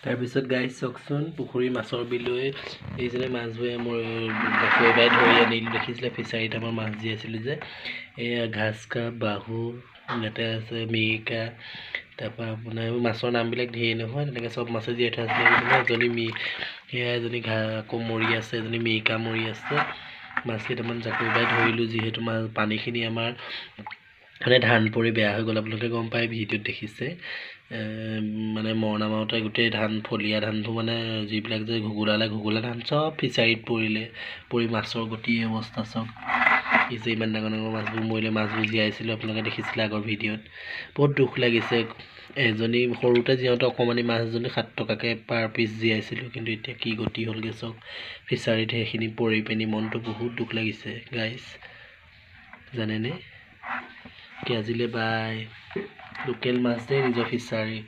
তাৰপিছত গাইজ চাওকচোন পুখুৰী মাছৰ বিলৈ এইজনে মাছবোৰে মোৰ এবাই ধৰি আনিলোঁ দেখিছিলে ফিচাৰীত আমাৰ মাছ জীয়াইছিলোঁ যে এয়া ঘাচ কাপ বাহু ইয়াতে আছে মিৰিকা তাৰপৰা আপোনাৰ এইবোৰ মাছৰ নামবিলাক ধেৰ নহয় তেনেকৈ চব মাছে জীয়াই থোৱা আছিলে এজনী সেয়া এজনী আকৌ মৰি আছে এজনী মিৰিকা মৰি আছে মাছ কেইটামান জাকৈ বাই ধৰিলোঁ যিহেতু পানীখিনি আমাৰ মানে ধান পৰি বেয়া হৈ গ'ল আপোনালোকে গম পায় ভিডিঅ'ত দেখিছে মানে মৰণা মাৰোঁতে গোটেই ধান ফলীয়া ধানটো মানে যিবিলাক যে ঘুগুলা ধান চব ফিচাৰীত পৰি মাছৰ গতি অৱস্থা চব যে ইমান ডাঙৰ ডাঙৰ মাছবোৰ মৰিলে মাছবোৰ জীয়াইছিলোঁ আপোনালোকে দেখিছিলে আগৰ ভিডিঅ'ত বহুত দুখ লাগিছে এজনী সৰুতে জীয়াওঁতে অকণমানি মাছজনী 7 টকাকৈ পাৰ পিচ জীয়াইছিলোঁ কিন্তু এতিয়া কি গতি হ'লগৈ চব ফিচাৰীত সেইখিনি পৰি পিনি মনটো বহুত দুখ লাগিছে গাইজ জানেনে কি আজিলে বাই লোকেল মাছ দেই নিজৰ ফিচাৰী